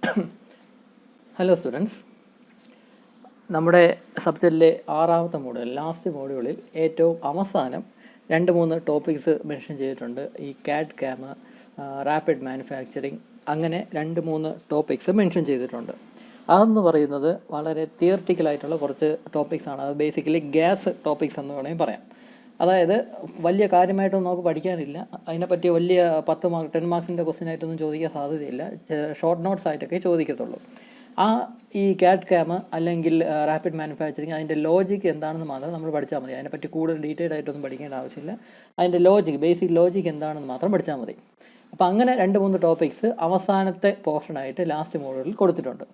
Hello students, നമ്മുടെ സബ്ജക്റ്റിലെ 6ാമത്തെ module, last മോഡ്യൂളിൽ ഏറ്റവും അവസാനം 2-3 ടോപ്പിക്സ് മെൻഷൻ ചെയ്തിട്ടുണ്ട്. ഈ CAD CAM, റാപ്പിഡ് മാനുഫാക്ചറിങ്, അങ്ങനെ 2-3 ടോപ്പിക്സ് മെൻഷൻ ചെയ്തിട്ടുണ്ട്. അതെന്ന് പറയുന്നത് വളരെ തിയറിറ്റിക്കലായിട്ടുള്ള കുറച്ച് ടോപ്പിക്സാണ്. അത് ബേസിക്കലി ഗ്യാസ് ടോപ്പിക്സ് എന്ന് വേണമെങ്കിൽ പറയാം. അതായത് വലിയ കാര്യമായിട്ടൊന്നും നമുക്ക് പഠിക്കാനില്ല. അതിനെപ്പറ്റി വലിയ 10 മാർക്ക് 10 മാർക്സിൻ്റെ ക്വസ്റ്റ്യനായിട്ടൊന്നും ചോദിക്കാൻ സാധ്യതയില്ല. ഷോർട്ട് നോട്ട്സ് ആയിട്ടൊക്കെ ചോദിക്കത്തുള്ളൂ. ഈ CAD CAM അല്ലെങ്കിൽ റാപ്പിഡ് മാനുഫാക്ചറിങ്, അതിൻ്റെ ലോജിക്ക് എന്താണെന്ന് മാത്രം നമ്മൾ പഠിച്ചാൽ മതി. അതിനെപ്പറ്റി കൂടുതൽ ഡീറ്റെയിൽഡ് ആയിട്ടൊന്നും പഠിക്കേണ്ട ആവശ്യമില്ല. അതിൻ്റെ ലോജിക്ക്, ബേസിക് ലോജിക്ക് എന്താണെന്ന് മാത്രം പഠിച്ചാൽ മതി. അപ്പോൾ അങ്ങനെ 2-3 ടോപ്പിക്സ് അവസാനത്തെ പോർഷനായിട്ട് ലാസ്റ്റ് മോഡ്യൂളിൽ കൊടുത്തിട്ടുണ്ട്.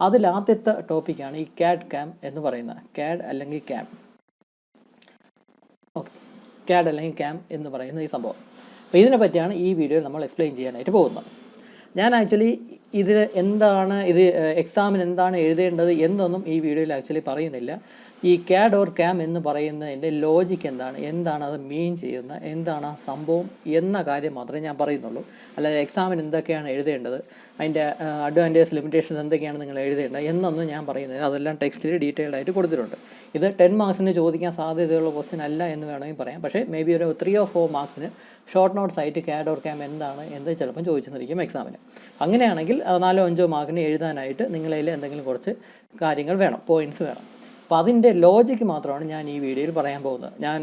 അതിൽ ആദ്യത്തെ ടോപ്പിക്കാണ് ഈ CAD CAM എന്ന് പറയുന്നത്. CAD അല്ലെങ്കിൽ CAM CAD അല്ലെങ്കിൽ CAM എന്ന് പറയുന്ന ഈ സംഭവം. അപ്പോൾ ഇതിനെ പറ്റിയാണ് ഈ വീഡിയോയിൽ നമ്മൾ എക്സ്പ്ലെയിൻ ചെയ്യാനായിട്ട് പോകുന്നത്. ഞാൻ ആക്ച്വലി ഇതിൽ എന്താണ്, ഇത് എക്സാമിന് എന്താണ് എഴുതേണ്ടത് എന്നൊന്നും ഈ വീഡിയോയിൽ ആക്ച്വലി പറയുന്നില്ല. ഈ CAD ഓർ CAM എന്ന് പറയുന്നതിൻ്റെ ലോജിക്ക് എന്താണ് അത് മീൻ ചെയ്യുന്നത്, എന്താണ് ആ സംഭവം എന്ന കാര്യം മാത്രമേ ഞാൻ പറയുന്നുള്ളൂ. അല്ലാതെ എക്സാമിന് എന്തൊക്കെയാണ് എഴുതേണ്ടത്, അതിൻ്റെ അഡ്വാൻറ്റേജ് ലിമിറ്റേഷൻസ് എന്തൊക്കെയാണ് നിങ്ങൾ എഴുതേണ്ടത് എന്നൊന്നും ഞാൻ പറയുന്നില്ല. അതെല്ലാം ടെക്സ്റ്റിൽ ഡീറ്റെയിൽഡ് ആയിട്ട് കൊടുത്തിട്ടുണ്ട്. ഇത് 10 മാർക്സിന് ചോദിക്കാൻ സാധ്യതയുള്ള ക്വസ്റ്റ്യൻ അല്ല എന്ന് വേണമെങ്കിൽ പറയാം. പക്ഷേ മേ ബി ഒരു 3 or 4 മാർക്സിന് ഷോർട്ട് നോട്ട്സ് ആയിട്ട് CAD ഓർ CAM എന്താണ് എന്ന് ചിലപ്പം ചോദിച്ചെന്നിരിക്കും എക്സാമിന്. അങ്ങനെയാണെങ്കിൽ 4-5 മാർക്കിന് എഴുതാനായിട്ട് നിങ്ങളതിൽ എന്തെങ്കിലും കുറച്ച് കാര്യങ്ങൾ വേണം, പോയിൻറ്റ്സ് വേണം. അപ്പോൾ അതിൻ്റെ ലോജിക്ക് മാത്രമാണ് ഞാൻ ഈ വീഡിയോയിൽ പറയാൻ പോകുന്നത്. ഞാൻ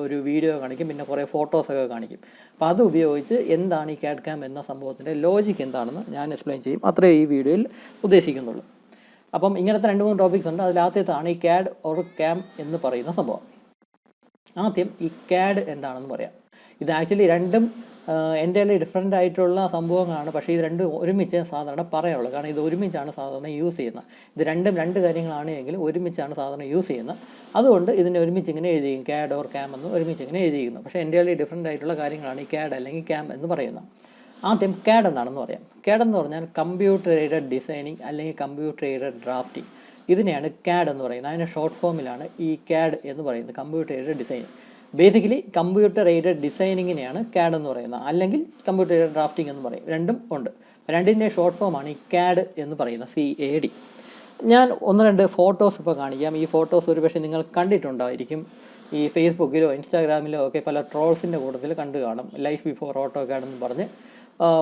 ഒരു വീഡിയോ കാണിക്കും, പിന്നെ കുറേ ഫോട്ടോസൊക്കെ കാണിക്കും. അപ്പോൾ അത് ഉപയോഗിച്ച് എന്താണ് ഈ CAD CAM എന്ന സംഭവത്തിൻ്റെ ലോജിക്ക് എന്താണെന്ന് ഞാൻ എക്സ്പ്ലെയിൻ ചെയ്യും. അത്രേ ഈ വീഡിയോയിൽ ഉദ്ദേശിക്കുന്നുള്ളൂ. അപ്പം ഇങ്ങനത്തെ 2-3 ടോപ്പിക്സ് ഉണ്ട്. അതിലാദ്യത്താണ് ഈ CAD ഓർ CAM എന്ന് പറയുന്ന സംഭവം. ആദ്യം ഈ CAD എന്താണെന്ന് പറയാം. ഇത് ആക്ച്വലി രണ്ടും എൻ്റെ ഡിഫറെൻ്റ് ആയിട്ടുള്ള സംഭവങ്ങളാണ്. പക്ഷേ ഇത് രണ്ടും ഒരുമിച്ച് സാധാരണ പറയാനുള്ളൂ. കാരണം ഇത് ഒരുമിച്ചാണ് സാധാരണ യൂസ് ചെയ്യുന്നത്. ഇത് രണ്ടും 2 കാര്യങ്ങളാണ് എങ്കിലും ഒരുമിച്ചാണ് സാധാരണ യൂസ് ചെയ്യുന്നത്. അതുകൊണ്ട് ഇതിനെ ഒരുമിച്ച് ഇങ്ങനെ എഴുതിയിരിക്കും, CAD ഓർ CAM എന്ന് ഒരുമിച്ച് ഇങ്ങനെ എഴുതിയിരിക്കുന്നു. പക്ഷേ എൻ്റെ ഡിഫറെൻ്റ് ആയിട്ടുള്ള കാര്യങ്ങളാണ് ഈ CAD അല്ലെങ്കിൽ CAM എന്ന് പറയുന്നത്. ആദ്യം CAD എന്താണെന്ന് പറയാം. CAD എന്ന് പറഞ്ഞാൽ കമ്പ്യൂട്ടർ എയ്ഡഡ് ഡിസൈനിങ് അല്ലെങ്കിൽ കമ്പ്യൂട്ടർ എയ്ഡഡ് ഡ്രാഫ്റ്റിംഗ്. ഇതിനെയാണ് CAD എന്ന് പറയുന്നത്. അതിൻ്റെ ഷോർട്ട് ഫോമിലാണ് ഈ CAD എന്ന് പറയുന്നത്, computer aided designing. Basically computer aided ഡിസൈനിങ്ങിനെയാണ് CAD എന്ന് പറയുന്നത്, അല്ലെങ്കിൽ കമ്പ്യൂട്ടർ എയ്ഡഡ് ഡ്രാഫ്റ്റിംഗ് എന്ന് പറയും. രണ്ടും ഉണ്ട്. രണ്ടിൻ്റെ ഷോർട്ട് ഫോമാണ് ഈ CAD എന്ന് പറയുന്നത്, CAD. ഞാൻ 1-2 ഫോട്ടോസ് ഇപ്പോൾ കാണിക്കാം. ഈ ഫോട്ടോസ് ഒരുപക്ഷെ നിങ്ങൾ കണ്ടിട്ടുണ്ടായിരിക്കും. ഈ ഫേസ്ബുക്കിലോ ഇൻസ്റ്റാഗ്രാമിലോ ഒക്കെ പല ട്രോൾസിൻ്റെ കൂട്ടത്തിൽ കണ്ടു കാണും. ലൈഫ് ബിഫോർ AutoCAD എന്ന് പറഞ്ഞ്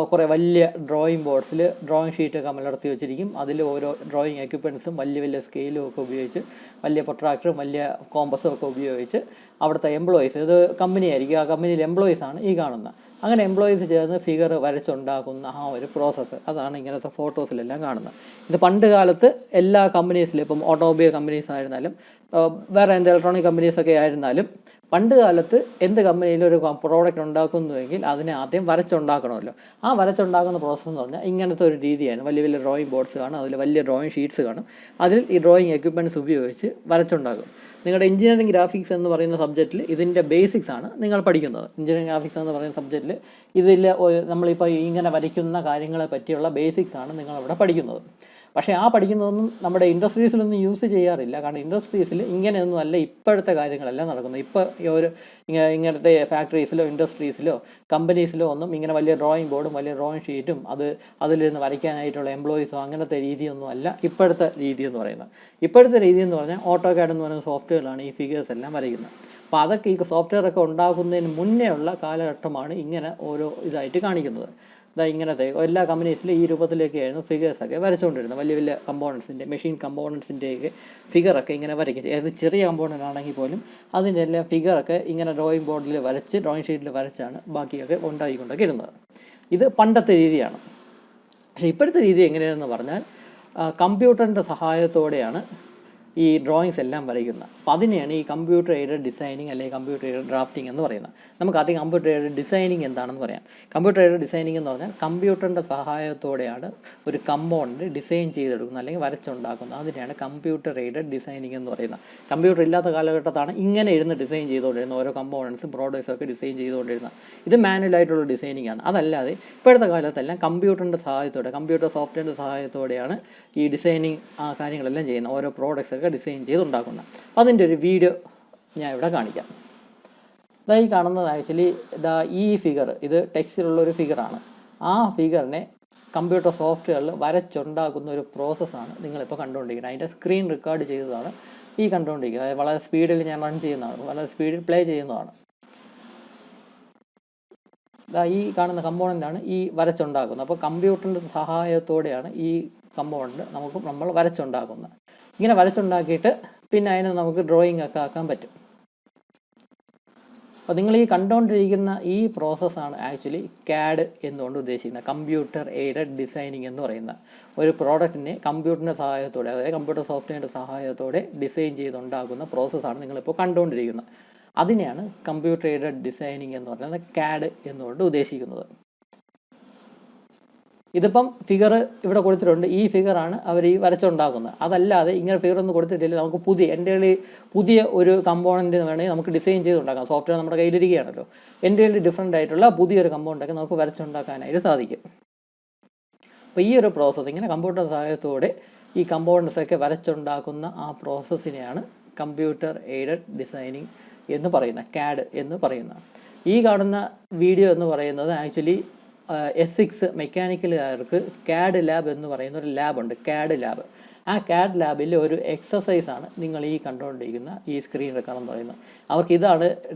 കുറേ വലിയ ഡ്രോയിങ് ബോർഡ്സിൽ ഡ്രോയിങ് ഷീറ്റൊക്കെ മലർത്തി വെച്ചിരിക്കും. അതിൽ ഓരോ ഡ്രോയിങ് എക്യുപ്മെൻറ്റ്സും വലിയ സ്കെയിലും ഒക്കെ ഉപയോഗിച്ച്, വലിയ പ്രൊട്രാക്ടറും വലിയ കോമ്പസും ഒക്കെ ഉപയോഗിച്ച് അവിടുത്തെ എംപ്ലോയീസ്, ഇത് കമ്പനി ആയിരിക്കും, ആ കമ്പനിയിൽ എംപ്ലോയീസാണ് ഈ കാണുന്നത്. അങ്ങനെ എംപ്ലോയീസ് ചേർന്ന് ഫിഗർ വരച്ചുണ്ടാക്കുന്ന ആ ഒരു പ്രോസസ്സ്, അതാണ് ഇങ്ങനത്തെ ഫോട്ടോസിലെല്ലാം കാണുന്നത്. ഇത് പണ്ട് കാലത്ത് എല്ലാ കമ്പനീസിലും, ഇപ്പം ഓട്ടോമൊബൈൽ കമ്പനീസ് ആയിരുന്നാലും വേറെ എന്ത് ഇലക്ട്രോണിക് കമ്പനീസൊക്കെ ആയിരുന്നാലും, പണ്ട് കാലത്ത് എന്ത് കമ്പനിയിലും ഒരു പ്രോഡക്റ്റ് ഉണ്ടാക്കുന്നുവെങ്കിൽ അതിനെ ആദ്യം വരച്ചുണ്ടാക്കണമല്ലോ. ആ വരച്ചുണ്ടാക്കുന്ന പ്രോസസ്സ് എന്ന് പറഞ്ഞാൽ ഇങ്ങനത്തെ ഒരു രീതിയാണ്. വലിയ ഡ്രോയിങ് ബോർഡ്സ് കാണും, അതിൽ വലിയ ഡ്രോയിങ് ഷീറ്റ്സ് കാണും. അതിൽ ഈ ഡ്രോയിങ് എക്യുപ്മെൻറ്റ്സ് ഉപയോഗിച്ച് വരച്ചുണ്ടാക്കും. നിങ്ങളുടെ എഞ്ചിനീയറിംഗ് ഗ്രാഫിക്സ് എന്ന് പറയുന്ന സബ്ജക്റ്റിൽ ഇതിൻ്റെ ബേസിക്സ് ആണ് നിങ്ങൾ പഠിക്കുന്നത്. എഞ്ചിനീയറിംഗ് ഗ്രാഫിക്സ് എന്ന് പറയുന്ന സബ്ജക്റ്റിൽ ഇതിൽ നമ്മളിപ്പോൾ ഇങ്ങനെ വരയ്ക്കുന്ന കാര്യങ്ങളെ പറ്റിയുള്ള ബേസിക്സ് ആണ് നിങ്ങളവിടെ പഠിക്കുന്നത്. പക്ഷേ ആ പഠിക്കുന്നതൊന്നും നമ്മുടെ ഇൻഡസ്ട്രീസിലൊന്നും യൂസ് ചെയ്യാറില്ല. കാരണം ഇൻഡസ്ട്രീസിൽ ഇങ്ങനെയൊന്നും അല്ല ഇപ്പോഴത്തെ കാര്യങ്ങളെല്ലാം നടക്കുന്നത്. ഇപ്പോൾ ഇങ്ങനത്തെ ഫാക്ടറീസിലോ ഇൻഡസ്ട്രീസിലോ കമ്പനീസിലോ ഒന്നും ഇങ്ങനെ വലിയ ഡ്രോയിങ് ബോർഡും വലിയ ഡ്രോയിങ് ഷീറ്റും അതിലിരുന്ന് വരയ്ക്കാനായിട്ടുള്ള എംപ്ലോയീസോ അങ്ങനത്തെ രീതിയൊന്നും അല്ല ഇപ്പോഴത്തെ രീതി എന്ന് പറയുന്നത്. ഇപ്പോഴത്തെ രീതി എന്ന് പറഞ്ഞാൽ AutoCAD എന്ന് പറയുന്ന സോഫ്റ്റ്വെയറിലാണ് ഈ ഫിഗേഴ്സ് എല്ലാം വരയ്ക്കുന്നത്. അപ്പോൾ അതൊക്കെ ഈ സോഫ്റ്റ്വെയർ ഒക്കെ ഉണ്ടാക്കുന്നതിന് മുന്നേ ഉള്ള കാലഘട്ടമാണ് ഇങ്ങനെ ഓരോ ഇതായിട്ട് കാണിക്കുന്നത്. ഇങ്ങനത്തെ എല്ലാ കമ്പനീസിലും ഈ രൂപത്തിലേക്കായിരുന്നു ഫിഗേഴ്സൊക്കെ വരച്ചുകൊണ്ടിരുന്നത്. വലിയ കമ്പോണൻസിൻ്റെ, മെഷീൻ കമ്പോണൻസിൻ്റെയൊക്കെ ഫിഗറൊക്കെ ഇങ്ങനെ വരയ്ക്കുക. ഏത് ചെറിയ കമ്പോണൻ്റ് ആണെങ്കിൽ പോലും അതിൻ്റെ എല്ലാം ഫിഗറൊക്കെ ഇങ്ങനെ ഡ്രോയിങ് ബോർഡിൽ വരച്ച്, ഡ്രോയിങ് ഷീറ്റിൽ വരച്ചാണ് ബാക്കിയൊക്കെ ഉണ്ടാക്കിക്കൊണ്ടൊക്കെ ഇരുന്നത്. ഇത് പണ്ടത്തെ രീതിയാണ്. പക്ഷേ ഇപ്പോഴത്തെ രീതി എങ്ങനെയാണെന്ന് പറഞ്ഞാൽ കമ്പ്യൂട്ടറിൻ്റെ സഹായത്തോടെയാണ് ഈ ഡ്രോയിങ്സ് എല്ലാം വരയ്ക്കുന്നത്. അപ്പോൾ അതിനെയാണ് ഈ കമ്പ്യൂട്ടർ എയ്ഡഡ് ഡിസൈനിങ് അല്ലെങ്കിൽ കമ്പ്യൂട്ടർ എയ്ഡഡ് ഡ്രാഫ്റ്റിംഗ് എന്ന് പറയുന്നത്. നമുക്ക് ആദ്യം കമ്പ്യൂട്ടർ എയ്ഡഡ് ഡിസൈനിങ് എന്താണെന്ന് പറയാം. കമ്പ്യൂട്ടർ എയ്ഡഡ് ഡിസൈനിങ് എന്ന് പറഞ്ഞാൽ കമ്പ്യൂട്ടറിൻ്റെ സഹായത്തോടെയാണ് ഒരു കമ്പോണൻറ്റ് ഡിസൈൻ ചെയ്തെടുക്കുന്നത് അല്ലെങ്കിൽ വരച്ചുണ്ടാക്കുന്നത്. അതിനെയാണ് കമ്പ്യൂട്ടർ എയ്ഡഡ് ഡിസൈനിങ് എന്ന് പറയുന്നത്. കമ്പ്യൂട്ടർ ഇല്ലാത്ത കാലഘട്ടത്താണ് ഇങ്ങനെ ഇരുന്ന് ഡിസൈൻ ചെയ്തുകൊണ്ടിരുന്നത്, ഓരോ കമ്പോണൻസും പ്രോഡക്ട്സും ഒക്കെ ഡിസൈൻ ചെയ്തുകൊണ്ടിരുന്നത്. ഇത് മാനുവലായിട്ടുള്ള ഡിസൈനിങ് ആണ്. അതല്ലാതെ ഇപ്പോഴത്തെ കാലത്തെല്ലാം കമ്പ്യൂട്ടറിൻ്റെ സഹായത്തോടെ, കമ്പ്യൂട്ടർ സോഫ്റ്റ്വെയറിൻ്റെ സഹായത്തോടെയാണ് ഈ ഡിസൈനിങ് കാര്യങ്ങളെല്ലാം ചെയ്യുന്നത്, ഓരോ പ്രോഡക്ട്സ് ഡിസൈൻ ചെയ്തുണ്ടാക്കുന്നത്. അതിൻ്റെ ഒരു വീഡിയോ ഞാൻ ഇവിടെ കാണിക്കാം. ഈ കാണുന്നത് ആക്ച്വലി ഈ ഫിഗർ, ഇത് ടെക്സ്റ്റിലുള്ളൊരു ഫിഗറാണ്. ആ ഫിഗറിനെ കമ്പ്യൂട്ടർ സോഫ്റ്റ്വെയറിൽ വരച്ചുണ്ടാക്കുന്ന ഒരു പ്രോസസ്സാണ് നിങ്ങളിപ്പോൾ കണ്ടുകൊണ്ടിരിക്കുന്നത്. അതിൻ്റെ സ്ക്രീൻ റെക്കോർഡ് ചെയ്തതാണ് ഈ കണ്ടുകൊണ്ടിരിക്കുന്നത്. അതായത് വളരെ സ്പീഡിൽ ഞാൻ റൺ ചെയ്യുന്നതാണ്, വളരെ സ്പീഡിൽ പ്ലേ ചെയ്യുന്നതാണ്. ഈ കാണുന്ന കമ്പോണൻ്റാണ് ഈ വരച്ചുണ്ടാക്കുന്നത്. അപ്പോൾ കമ്പ്യൂട്ടറിൻ്റെ സഹായത്തോടെയാണ് ഈ കമ്പോണൻ്റ് നമ്മൾ വരച്ചുണ്ടാക്കുന്നത്. ഇങ്ങനെ വരച്ചുണ്ടാക്കിയിട്ട് പിന്നെ അതിന് നമുക്ക് ഡ്രോയിങ് ഒക്കെ ആക്കാൻ പറ്റും. അപ്പോൾ നിങ്ങൾ ഈ കണ്ടുകൊണ്ടിരിക്കുന്ന ഈ പ്രോസസ്സാണ് ആക്ച്വലി CAD എന്നുകൊണ്ട് ഉദ്ദേശിക്കുന്നത്, കമ്പ്യൂട്ടർ എയ്ഡഡ് ഡിസൈനിങ് എന്ന് പറയുന്ന ഒരു പ്രോഡക്റ്റിനെ കമ്പ്യൂട്ടറിൻ്റെ സഹായത്തോടെ, അതായത് കമ്പ്യൂട്ടർ സോഫ്റ്റ്വെയറിൻ്റെ സഹായത്തോടെ ഡിസൈൻ ചെയ്തുണ്ടാക്കുന്ന പ്രോസസ്സാണ് നിങ്ങളിപ്പോൾ കണ്ടുകൊണ്ടിരിക്കുന്നത്. അതിനെയാണ് കമ്പ്യൂട്ടർ എയ്ഡഡ് ഡിസൈനിങ് എന്ന് പറയുന്നത് CAD എന്നുകൊണ്ട് ഉദ്ദേശിക്കുന്നത്. ഇതിപ്പം ഫിഗർ ഇവിടെ കൊടുത്തിട്ടുണ്ട്. ഈ ഫിഗറാണ് അവർ ഈ വരച്ചുണ്ടാക്കുന്നത്. അതല്ലാതെ ഇങ്ങനെ ഫിഗർ ഒന്നും കൊടുത്തിട്ടില്ല. നമുക്ക് പുതിയ ഒരു കമ്പോണൻറ്റ് വേണമെങ്കിൽ നമുക്ക് ഡിസൈൻ ചെയ്തുണ്ടാക്കാം. സോഫ്റ്റ്വെയർ നമ്മുടെ കയ്യിലിരിക്കുകയാണല്ലോ. എൻ്റെ ഡിഫറൻ്റ് ആയിട്ടുള്ള പുതിയൊരു കമ്പോണൻ്റൊക്കെ നമുക്ക് വരച്ചുണ്ടാക്കാനായിട്ട് സാധിക്കും. അപ്പോൾ ഈ ഒരു പ്രോസസ്സ് ഇങ്ങനെ കമ്പ്യൂട്ടർ സഹായത്തോടെ ഈ കമ്പോണൻസൊക്കെ വരച്ചുണ്ടാക്കുന്ന ആ പ്രോസസ്സിനെയാണ് കമ്പ്യൂട്ടർ എയ്ഡഡ് ഡിസൈനിങ് എന്ന് പറയുന്നത്, CAD എന്ന് പറയുന്നത്. ഈ കാണുന്ന വീഡിയോ എന്ന് പറയുന്നത് ആക്ച്വലി S6 മെക്കാനിക്കലുകാർക്ക് CAD ലാബ് എന്ന് പറയുന്ന ഒരു ലാബുണ്ട്, CAD ലാബ്. ആ CAD ലാബിലെ ഒരു എക്സസൈസാണ് നിങ്ങൾ ഈ കണ്ടുകൊണ്ടിരിക്കുന്ന ഈ സ്ക്രീൻ റെക്കോർഡ് എന്ന് പറയുന്നത്. അവർക്ക് ഇതാണ്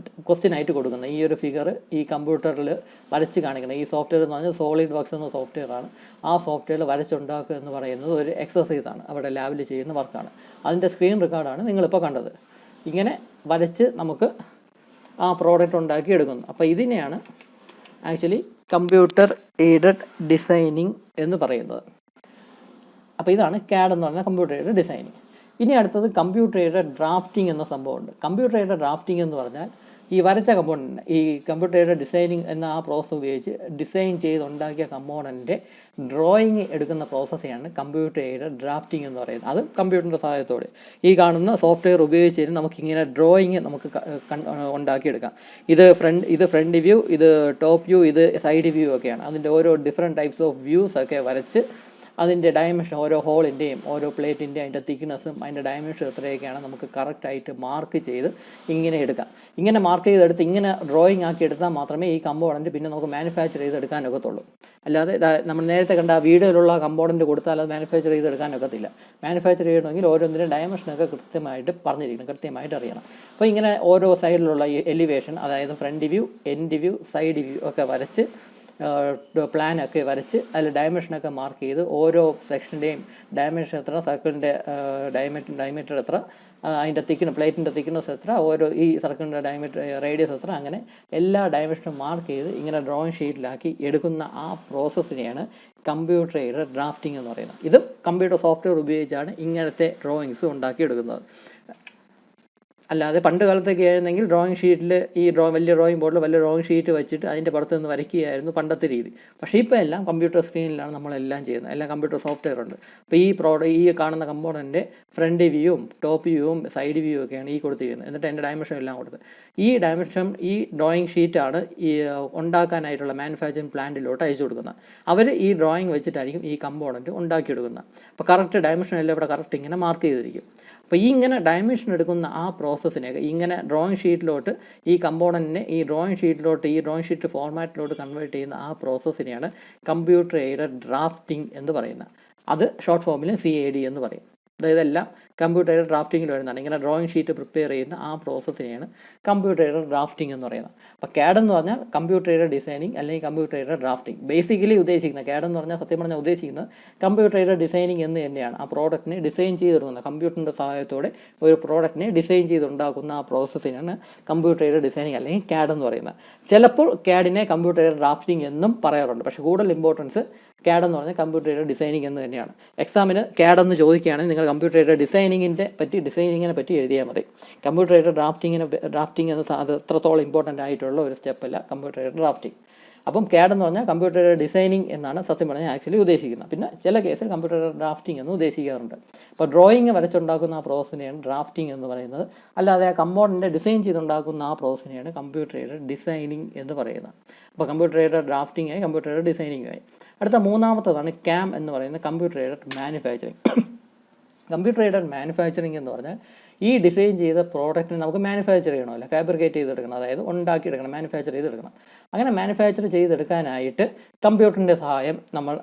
ക്വസ്റ്റ്യൻ ആയിട്ട് കൊടുക്കുന്നത്. ഈ ഒരു ഫിഗർ ഈ കമ്പ്യൂട്ടറിൽ വരച്ച് കാണിക്കണം. ഈ സോഫ്റ്റ്വെയർ എന്ന് പറഞ്ഞാൽ സോളിഡ് വർക്ക്സ് എന്ന സോഫ്റ്റ്വെയറാണ്. ആ സോഫ്റ്റ്വെയറിൽ വരച്ചുണ്ടാക്കുക എന്ന് പറയുന്നത് ഒരു എക്സസൈസാണ്, അവിടെ ലാബിൽ ചെയ്യുന്ന വർക്കാണ്. അതിൻ്റെ സ്ക്രീൻ റെക്കോർഡാണ് നിങ്ങളിപ്പോൾ കണ്ടത്. ഇങ്ങനെ വരച്ച് നമുക്ക് ആ പ്രോഡക്റ്റ് ഉണ്ടാക്കി എടുക്കുന്നു. അപ്പോൾ ഇതിനെയാണ് ആക്ച്വലി കമ്പ്യൂട്ടർ എയ്ഡഡ് ഡിസൈനിങ് എന്ന് പറയുന്നത്. അപ്പോൾ ഇതാണ് CAD എന്ന് പറഞ്ഞാൽ കമ്പ്യൂട്ടർ എയ്ഡഡ് ഡിസൈനിങ്. ഇനി അടുത്തത് കമ്പ്യൂട്ടർ എയ്ഡഡ് ഡ്രാഫ്റ്റിംഗ് എന്ന സംഭവമുണ്ട്. കമ്പ്യൂട്ടർ എയ്ഡഡ് ഡ്രാഫ്റ്റിംഗ് എന്ന് പറഞ്ഞാൽ ഈ വരച്ച കമ്പോണൻ്റ്, ഈ കമ്പ്യൂട്ടർ എയ്ഡഡ് ഡിസൈനിങ് എന്ന ആ പ്രോസസ്സ് ഉപയോഗിച്ച് ഡിസൈൻ ചെയ്തുണ്ടാക്കിയ കമ്പോണൻ്റെ ഡ്രോയിങ് എടുക്കുന്ന പ്രോസസ്സാണ് കമ്പ്യൂട്ടർ എയ്ഡഡ് ഡ്രാഫ്റ്റിംഗ് എന്ന് പറയുന്നത്. അത് കമ്പ്യൂട്ടറിൻ്റെ സഹായത്തോടെ ഈ കാണുന്ന സോഫ്റ്റ്വെയർ ഉപയോഗിച്ച് നമുക്കിങ്ങനെ ഡ്രോയിങ് നമുക്ക് ഉണ്ടാക്കിയെടുക്കാം. ഇത് ഫ്രണ്ട് വ്യൂ, ഇത് ടോപ്പ് വ്യൂ, ഇത് സൈഡ് വ്യൂ ഒക്കെയാണ്. അതിൻ്റെ ഓരോ ഡിഫറെൻറ്റ് ടൈപ്സ് ഓഫ് വ്യൂസ് ഒക്കെ വരച്ച് അതിൻ്റെ ഡയമെൻഷൻ, ഓരോ ഹോളിൻ്റെയും ഓരോ പ്ലേറ്റിൻ്റെയും അതിൻ്റെ തിക്നെസ്സും അതിൻ്റെ ഡയമെൻഷൻ എത്രയൊക്കെയാണ് നമുക്ക് കറക്റ്റായിട്ട് മാർക്ക് ചെയ്ത് ഇങ്ങനെ എടുക്കാം. ഇങ്ങനെ മാർക്ക് ചെയ്തെടുത്ത് ഇങ്ങനെ ഡ്രോയിങ് ആക്കി എടുത്താൽ മാത്രമേ ഈ കമ്പോണൻറ്റ് പിന്നെ നമുക്ക് മാനുഫാക്ചർ ചെയ്തെടുക്കാനൊക്കത്തുള്ളൂ. അല്ലാതെ നമ്മൾ നേരത്തെ കണ്ട ആ വീഡിയോയിലുള്ള കമ്പോണൻറ്റ് കൊടുത്താൽ അത് മാനുഫാക്ചർ ചെയ്തെടുക്കാനൊക്കത്തില്ല. മാനുഫാക്ചർ ചെയ്യണമെങ്കിൽ ഓരോന്നിനും ഡയമെൻഷനൊക്കെ കൃത്യമായിട്ട് പറഞ്ഞിരിക്കണം, കൃത്യമായിട്ട് അറിയണം. അപ്പോൾ ഇങ്ങനെ ഓരോ സൈഡിലുള്ള ഈ എലിവേഷൻ, അതായത് front view, end view, side view ഒക്കെ വരച്ച് പ്ലാനൊക്കെ വരച്ച് അതിൽ ഡയമെൻഷനൊക്കെ മാർക്ക് ചെയ്ത് ഓരോ സെക്ഷൻ്റെയും ഡയമെൻഷൻ എത്ര, സർക്കിളിൻ്റെ ഡയമീറ്റർ എത്ര, അതിൻ്റെ പ്ലേറ്റിൻ്റെ തിക്നെസ് എത്ര, ഓരോ ഈ സർക്കിളിൻ്റെ ഡയമീറ്റർ റേഡിയസ് എത്ര, അങ്ങനെ എല്ലാ ഡയമെൻഷനും മാർക്ക് ചെയ്ത് ഇങ്ങനെ ഡ്രോയിങ് ഷീറ്റിലാക്കി എടുക്കുന്ന ആ പ്രോസസ്സിനെയാണ് കമ്പ്യൂട്ടർ എയ്ഡഡ് ഡ്രാഫ്റ്റിംഗ് എന്ന് പറയുന്നത്. ഇതും കമ്പ്യൂട്ടർ സോഫ്റ്റ്വെയർ ഉപയോഗിച്ചാണ് ഇങ്ങനത്തെ ഡ്രോയിങ്സ് ഉണ്ടാക്കിയെടുക്കുന്നത്. അല്ലാതെ പണ്ട് കാലത്തൊക്കെ ആയിരുന്നെങ്കിൽ ഡ്രോയിങ് ഷീറ്റിൽ വലിയ ഡ്രോയിങ് ബോർഡിൽ വലിയ ഡ്രോയിങ് ഷീറ്റ് വെച്ചിട്ട് അതിൻ്റെ പുറത്ത് നിന്ന് വരയ്ക്കുകയായിരുന്നു പണ്ടത്തെ രീതി. പക്ഷേ ഇപ്പോൾ എല്ലാം കമ്പ്യൂട്ടർ സ്ക്രീനിലാണ് നമ്മളെല്ലാം ചെയ്യുന്നത്. എല്ലാം കമ്പ്യൂട്ടർ സോഫ്റ്റ്വെയർ ഉണ്ട്. അപ്പോൾ ഈ കാണുന്ന കമ്പോണൻ്റെ ഫ്രണ്ട് വ്യൂവും ടോപ്പ് വ്യൂവും സൈഡ് വ്യൂ ഒക്കെയാണ് ഈ കൊടുത്തിരിക്കുന്നത്. എന്നിട്ട് അതിൻ്റെ ഡയമെൻഷൻ എല്ലാം കൊടുത്ത് ഈ ഡ്രോയിങ് ഷീറ്റാണ് ഈ ഉണ്ടാക്കാനായിട്ടുള്ള മാനുഫാക്ചറിങ് പ്ലാന്റിലോട്ട് അയച്ചു കൊടുക്കുന്നത്. അവർ ഈ ഡ്രോയിങ് വെച്ചിട്ടായിരിക്കും ഈ കമ്പോണൻറ്റ് ഉണ്ടാക്കിയെടുക്കുന്നത്. അപ്പോൾ കറക്റ്റ് ഡയമെൻഷൻ എല്ലാം ഇവിടെ കറക്റ്റ് ഇങ്ങനെ മാർക്ക് ചെയ്തിരിക്കും. അപ്പോൾ ഇങ്ങനെ ഡയമെൻഷൻ എടുക്കുന്ന ആ പ്രോസസ്സിനെ ഇങ്ങനെ ഡ്രോയിങ് ഷീറ്റിലോട്ട് ഈ കമ്പോണൻറ്റിനെ ഈ ഡ്രോയിങ് ഷീറ്റ് ഫോർമാറ്റിലോട്ട് കൺവേർട്ട് ചെയ്യുന്ന ആ പ്രോസസ്സിനെയാണ് കമ്പ്യൂട്ടർ എയ്ഡഡ് ഡ്രാഫ്റ്റിംഗ് എന്ന് പറയുന്നത്. അത് ഷോർട്ട് ഫോമിൽ CAD എന്ന് പറയും. അതായത് എല്ലാം കമ്പ്യൂട്ടർ എയ്ഡഡ് ഡ്രാഫ്റ്റിങ്ങിൽ വരുന്നതാണ്. ഇങ്ങനെ ഡ്രോയിങ് ഷീറ്റ് പ്രിപ്പയർ ചെയ്യുന്ന ആ പ്രോസസ്സിനെയാണ് കമ്പ്യൂട്ടർ എയ്ഡഡ് ഡ്രാഫ്റ്റിംഗ് എന്ന് പറയുന്നത്. അപ്പോൾ CAD എന്ന് പറഞ്ഞാൽ കമ്പ്യൂട്ടർ എയ്ഡഡ് ഡിസൈനിങ് അല്ലെങ്കിൽ കമ്പ്യൂട്ടർ എയ്ഡഡ് ഡ്രാഫ്റ്റിംഗ്. ബേസിക്കലി ഉദ്ദേശിക്കുന്നത് CAD എന്ന് പറഞ്ഞാൽ സത്യം പറഞ്ഞാൽ ഉദ്ദേശിക്കുന്നത് കമ്പ്യൂട്ടർ എയ്ഡഡ് ഡിസൈനിങ് എന്ന് തന്നെയാണ്. ആ പ്രോഡക്റ്റിനെ ഡിസൈൻ ചെയ്തെടുക്കുന്നത്, കമ്പ്യൂട്ടറിൻ്റെ സഹായത്തോടെ ഒരു പ്രോഡക്റ്റിനെ ഡിസൈൻ ചെയ്തുണ്ടാക്കുന്ന ആ പ്രോസസ്സിനാണ് കമ്പ്യൂട്ടർ എയ്ഡഡ് ഡിസൈനിങ് അല്ലെങ്കിൽ CAD എന്ന് പറയുന്നത്. ചിലപ്പോൾ CADനെ കമ്പ്യൂട്ടർ എയ്ഡഡ് ഡ്രാഫ്റ്റിംഗ് എന്നും പറയാറുണ്ട്. പക്ഷേ കൂടുതൽ ഇമ്പോർട്ടൻസ് CAD എന്ന് പറഞ്ഞാൽ കമ്പ്യൂട്ടർ എയ്ഡഡ് ഡിസൈനിങ് എന്ന് തന്നെയാണ്. എക്സാമിന് CAD എന്ന് ചോദിക്കുകയാണെങ്കിൽ നിങ്ങൾ കമ്പ്യൂട്ടർ എയ്ഡഡ് ഡിസൈനിങ്ങിനെ പറ്റി എഴുതിയാൽ മതി. കമ്പ്യൂട്ടർ എയ്ഡഡ് ഡ്രാഫ്റ്റിംഗ് എന്ന് അത് എത്രത്തോളം ഇമ്പോർട്ടൻ്റ് ആയിട്ടുള്ള ഒരു സ്റ്റെപ്പല്ല കമ്പ്യൂട്ടർ എയ്ഡഡ് ഡ്രാഫ്റ്റിംഗ്. അപ്പം CAD എന്ന് പറഞ്ഞാൽ കമ്പ്യൂട്ടർ എയ്ഡഡ് ഡിസൈനിങ് എന്നാണ് സത്യം പറഞ്ഞാൽ ആക്ച്വലി ഉദ്ദേശിക്കുന്നത്. പിന്നെ ചില കേസിൽ കമ്പ്യൂട്ടർ എയ്ഡഡ് ഡ്രാഫ്റ്റിംഗ് എന്ന് ഉദ്ദേശിക്കാറുണ്ട്. അപ്പോൾ ഡ്രോയിങ് വരച്ചുണ്ടാക്കുന്ന ആ പ്രോസസ്സിനെയാണ് ഡ്രാഫ്റ്റിംഗ് എന്ന് പറയുന്നത്. അല്ലാതെ ആ കമ്പോണൻറ്റ് ഡിസൈൻ ചെയ്തുണ്ടാക്കുന്ന ആ പ്രോസസ്സിനെയാണ് കമ്പ്യൂട്ടർ എയ്ഡഡ് ഡിസൈനിങ് എന്ന് പറയുന്നത്. അപ്പോൾ കമ്പ്യൂട്ടർ എയ്ഡഡ് ഡ്രാഫ്റ്റിംഗ് ആയി, കമ്പ്യൂട്ടർ എയ്ഡഡ് ഡിസൈനിങ് ആയി. അടുത്ത മൂന്നാമത്തതാണ് CAM എന്ന് പറയുന്നത്, computer aided manufacturing. Computer aided manufacturing എന്ന് പറഞ്ഞാൽ ഈ ഡിസൈൻ ചെയ്ത പ്രോഡക്റ്റിനെ നമുക്ക് മാനുഫാക്ചർ ചെയ്യണമല്ലോ, ഫാബ്രിക്കേറ്റ് ചെയ്തെടുക്കണം, അതായത് ഉണ്ടാക്കിയെടുക്കണം, മാനുഫാക്ചർ ചെയ്തെടുക്കണം. അങ്ങനെ മാനുഫാക്ചർ ചെയ്തെടുക്കാനായിട്ട് കമ്പ്യൂട്ടറിൻ്റെ സഹായം നമ്മൾ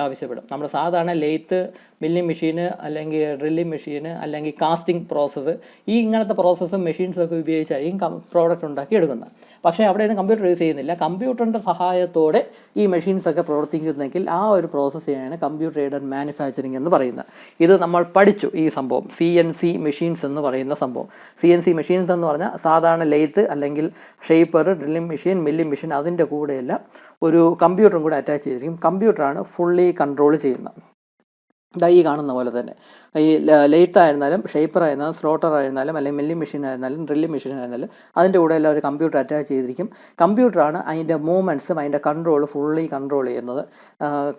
ആവശ്യപ്പെടും. നമ്മൾ സാധാരണ ലെയ്ത്ത്, മില്ലിംഗ് മെഷീന്, അല്ലെങ്കിൽ ഡ്രില്ലിംഗ് മെഷീന്, അല്ലെങ്കിൽ കാസ്റ്റിംഗ് പ്രോസസ്സ്, ഇങ്ങനത്തെ പ്രോസസ്സും മെഷീൻസൊക്കെ ഉപയോഗിച്ചായിരിക്കും പ്രോഡക്റ്റ് ഉണ്ടാക്കി എടുക്കുന്നത്. പക്ഷേ അവിടെയൊന്നും കമ്പ്യൂട്ടർ യൂസ് ചെയ്യുന്നില്ല. കമ്പ്യൂട്ടറിൻ്റെ സഹായത്തോടെ ഈ മെഷീൻസൊക്കെ പ്രവർത്തിക്കുന്നെങ്കിൽ ആ ഒരു പ്രോസസ്സാണ് കമ്പ്യൂട്ടർ എയ്ഡഡ് മാനുഫാക്ചറിങ് എന്ന് പറയുന്നത്. ഇത് നമ്മൾ പഠിച്ചു ഈ സംഭവം, CNC മെഷീൻസ് എന്ന് പറയുന്ന സംഭവം. CNC മെഷീൻസ് എന്ന് പറഞ്ഞാൽ സാധാരണ ലെയ്ത്ത് അല്ലെങ്കിൽ shaper, drilling machine, milling machine, അതിൻ്റെ കൂടെയെല്ലാം ഒരു കമ്പ്യൂട്ടറും കൂടെ അറ്റാച്ച് ചെയ്തിരിക്കും. കമ്പ്യൂട്ടറാണ് ഫുള്ളി കൺട്രോൾ ചെയ്യുന്നത്. ഈ കാണുന്ന പോലെ തന്നെ ഈ ലെയ്ത്ത് ആയിരുന്നാലും, ഷേപ്പർ ആയിരുന്നാലും, സ്ലോട്ടർ ആയിരുന്നാലും, അല്ലെങ്കിൽ മില്ലിംഗ് മെഷീൻ ആയിരുന്നാലും, ഡ്രില്ലിംഗ് മെഷീൻ ആയിരുന്നാലും അതിൻ്റെ കൂടെ എല്ലാം ഒരു കമ്പ്യൂട്ടർ അറ്റാച്ച് ചെയ്തിരിക്കും. കമ്പ്യൂട്ടറാണ് അതിൻ്റെ മൂവ്മെൻറ്റ്സും അതിൻ്റെ കൺട്രോൾ ഫുള്ളി കൺട്രോൾ ചെയ്യുന്നത്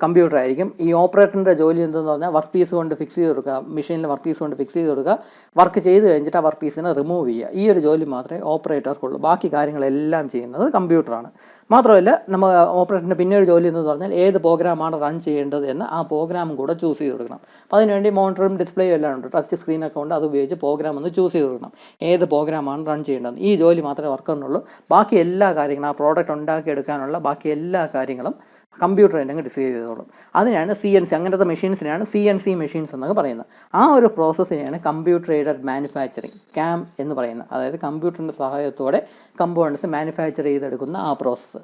കമ്പ്യൂട്ടറായിരിക്കും. ഈ ഓപ്പറേറ്ററിൻ്റെ ജോലി എന്തെന്ന് പറഞ്ഞാൽ വർക്ക് പീസ് കൊണ്ട് ഫിക്സ് ചെയ്ത് കൊടുക്കുക, മെഷീനിൽ വർക്ക് പീസ് കൊണ്ട് ഫിക്സ് ചെയ്ത് കൊടുക്കുക, വർക്ക് ചെയ്ത് കഴിഞ്ഞിട്ട് ആ വർക്ക് പീസിനെ റിമൂവ് ചെയ്യുക. ഈ ഒരു ജോലി മാത്രമേ ഓപ്പറേറ്റർക്കുള്ളൂ. ബാക്കി കാര്യങ്ങളെല്ലാം ചെയ്യുന്നത് കമ്പ്യൂട്ടറാണ്. മാത്രമല്ല, നമ്മൾ ഓപ്പറേറ്ററിൻ്റെ പിന്നെ ഒരു ജോലി എന്ന് പറഞ്ഞാൽ ഏത് പ്രോഗ്രാമാണ് റൺ ചെയ്യേണ്ടത് എന്ന് ആ പ്രോഗ്രാമും കൂടെ ചൂസ് ചെയ്ത് കൊടുക്കണം. അപ്പോൾ അതിനുവേണ്ടി മോണിറ്ററും ഡിസ്പ്ലേയും എല്ലാം ഉണ്ട്, ടച്ച് സ്ക്രീനൊക്കെ ഉണ്ട്. അത് ഉപയോഗിച്ച് പ്രോഗ്രാം ഒന്ന് ചൂസ് ചെയ്ത് കൊടുക്കണം, ഏത് പ്രോഗ്രാമാണ് റൺ ചെയ്യേണ്ടത്. ഈ ജോലി മാത്രമേ വർക്കുന്നുള്ളൂ. ബാക്കി എല്ലാ കാര്യങ്ങളും, ആ പ്രോഡക്റ്റ് ഉണ്ടാക്കിയെടുക്കാനുള്ള ബാക്കി എല്ലാ കാര്യങ്ങളും കമ്പ്യൂട്ടർ തന്നെ അങ്ങ് ഡിസൈഡ് ചെയ്തോളും. അതിനാണ് CNC, അങ്ങനത്തെ മെഷീൻസിനെയാണ് CNC മെഷീൻസ് എന്നൊക്കെ പറയുന്നത്. ആ ഒരു പ്രോസസ്സിനെയാണ് കമ്പ്യൂട്ടർ എയ്ഡഡ് മാനുഫാക്ചറിങ്, CAM എന്ന് പറയുന്നത്. അതായത് കമ്പ്യൂട്ടറിൻ്റെ സഹായത്തോടെ കമ്പോണൻസ് മാനുഫാക്ചർ ചെയ്തെടുക്കുന്ന ആ പ്രോസസ്സ്.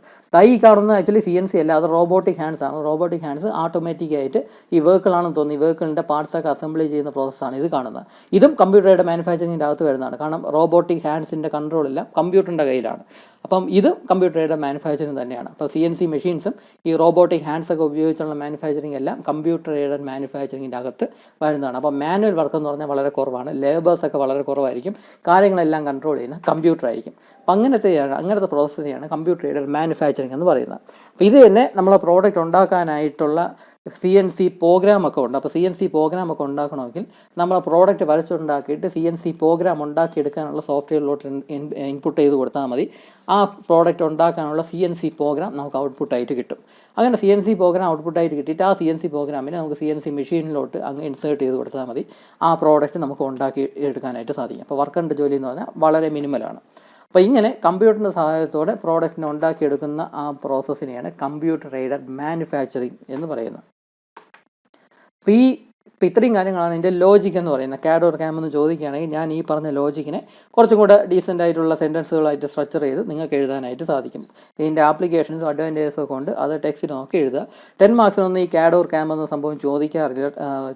ഈ കാണുന്നത് ആക്ച്വലി CNC അല്ല, അത് റോബോട്ടിക് ഹാൻഡ്സ് ആണ്. റോബോട്ടിക് ഹാൻഡ്സ് ഓട്ടോമാറ്റിക്കായിട്ട് ഈ വെഹിക്കിളാണെന്ന് തോന്നി വെഹിക്കിളിൻ്റെ പാർട്സൊക്കെ അസംബ്ലി ചെയ്യുന്ന പ്രോസസ്സാണ് ഇത് കാണുന്നത്. ഇതും കമ്പ്യൂട്ടർ എയ്ഡഡ് മാനുഫാക്ചറിങ്ങിൻ്റെ അകത്ത് വരുന്നതാണ്. കാരണം റോബോട്ടിക് ഹാൻഡ്സിൻ്റെ കൺട്രോളെല്ലാം കമ്പ്യൂട്ടറിൻ്റെ കയ്യിലാണ്. അപ്പം ഇത് കമ്പ്യൂട്ടർ എയ്ഡഡ് മാനുഫാക്ചറിങ് തന്നെയാണ്. അപ്പോൾ CNC മെഷീൻസും ഈ റോബോട്ടിക് ഹാൻഡ്സൊക്കെ ഉപയോഗിച്ചുള്ള മാനുഫാക്ചറിങ് എല്ലാം കമ്പ്യൂട്ടർ എയ്ഡഡ് മാനുഫാക്ചറിങ്ങിൻ്റെ അകത്ത് വരുന്നതാണ്. അപ്പോൾ മാനുവൽ വർക്ക് എന്ന് പറഞ്ഞാൽ വളരെ കുറവാണ്, ലേബേഴ്സൊക്കെ വളരെ കുറവായിരിക്കും, കാര്യങ്ങളെല്ലാം കൺട്രോൾ ചെയ്യുന്ന കമ്പ്യൂട്ടറായിരിക്കും. അപ്പം അങ്ങനത്തെ പ്രോസസ്സിനെയാണ് കമ്പ്യൂട്ടർ എയ്ഡഡ് മാനുഫാക്ചറിങ് എന്ന് പറയുന്നത്. അപ്പോൾ ഇത് തന്നെ നമ്മളെ പ്രോഡക്റ്റ് ഉണ്ടാക്കാനായിട്ടുള്ള CNC പ്രോഗ്രാമൊക്കെ ഉണ്ട്. അപ്പോൾ CNC പ്രോഗ്രാമൊക്കെ ഉണ്ടാക്കണമെങ്കിൽ നമ്മൾ പ്രോഡക്റ്റ് വരച്ചുണ്ടാക്കിയിട്ട് CNC പ്രോഗ്രാം ഉണ്ടാക്കിയെടുക്കാനുള്ള സോഫ്റ്റ്വെയറിലോട്ട് ഇൻപുട്ട് ചെയ്ത് കൊടുത്താൽ മതി. ആ പ്രോഡക്റ്റ് ഉണ്ടാക്കാനുള്ള CNC പ്രോഗ്രാം നമുക്ക് ഔട്ട്പുട്ടായിട്ട് കിട്ടും. അങ്ങനെ CNC പ്രോഗ്രാം ഔട്ട്പുട്ടായിട്ട് കിട്ടിയിട്ട് ആ CNC പ്രോഗ്രാമിനെ നമുക്ക് CNC മെഷീനിലോട്ട് അങ്ങ് ഇൻസേർട്ട് ചെയ്ത് കൊടുത്താൽ മതി. ആ പ്രോഡക്റ്റ് നമുക്ക് ഉണ്ടാക്കി എടുക്കാനായിട്ട് സാധിക്കും. അപ്പോൾ വർക്കറിൻ്റെ ജോലി എന്ന് പറഞ്ഞാൽ വളരെ മിനിമലാണ്. അപ്പോൾ ഇങ്ങനെ കമ്പ്യൂട്ടറിൻ്റെ സഹായത്തോടെ പ്രോഡക്റ്റിനെ ഉണ്ടാക്കിയെടുക്കുന്ന ആ പ്രോസസ്സിനെയാണ് കമ്പ്യൂട്ടർ എയ്ഡഡ് മാനുഫാക്ചറിങ് എന്ന് പറയുന്നത്. അപ്പോൾ ഇത്രയും കാര്യങ്ങളാണ് ഇതിൻ്റെ ലോജിക് എന്ന് പറയുന്നത്. CAD or CAM എന്ന് ചോദിക്കുകയാണെങ്കിൽ ഞാൻ ഈ പറഞ്ഞ ലോജിക്കിനെ കുറച്ചും കൂടെ ഡീസൻ്റ് ആയിട്ടുള്ള സെൻറ്റൻസുകളായിട്ട് സ്ട്രക്ചർ ചെയ്ത് നിങ്ങൾക്ക് എഴുതാനായിട്ട് സാധിക്കും. ഇതിൻ്റെ ആപ്ലിക്കേഷൻസും അഡ്വാൻറ്റേജസും ഒക്കെ ഉണ്ട്, അത് ടെക്സ്റ്റ് നോക്കി എഴുതുക. 10 മാർക്സിനൊന്നും ഈ CAD or CAM എന്ന സംഭവം ചോദിക്കാറില്ല.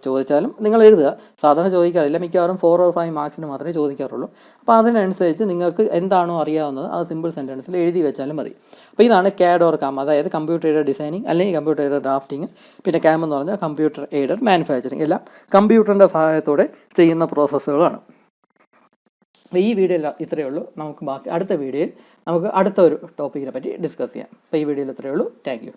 ചോദിച്ചാലും നിങ്ങൾ എഴുതുക. സാധാരണ ചോദിക്കാറില്ല, മിക്കവാറും 4 or 5 മാർക്സിന് മാത്രമേ ചോദിക്കാറുള്ളൂ. അപ്പോൾ അതിനനുസരിച്ച് നിങ്ങൾക്ക് എന്താണോ അറിയാവുന്നത് അത് സിമ്പിൾ സെൻറ്റൻസിൽ എഴുതി വെച്ചാലും മതി. അപ്പോൾ ഇതാണ് CAD or CAM, അതായത് കമ്പ്യൂട്ടർ എയ്ഡഡ് ഡിസൈനിങ് അല്ലെങ്കിൽ കമ്പ്യൂട്ടർ എയ്ഡഡ് ഡ്രാഫ്റ്റിംഗ്. പിന്നെ CAM എന്ന് പറഞ്ഞാൽ കമ്പ്യൂട്ടർ എയ്ഡഡ് മാനുഫാക്ചറിങ്. എല്ലാം കമ്പ്യൂട്ടറിൻ്റെ സഹായത്തോടെ ചെയ്യുന്ന പ്രോസസ്സുകളാണ്. അപ്പോൾ ഈ വീഡിയോ ഇത്രയേ ഉള്ളൂ. നമുക്ക് ബാക്കി അടുത്ത വീഡിയോയിൽ നമുക്ക് അടുത്ത ഒരു ടോപ്പിക്കിനെ പറ്റി ഡിസ്കസ് ചെയ്യാം. അപ്പോൾ ഈ വീഡിയോയിൽ ഇത്രയേ ഉള്ളൂ. Thank you.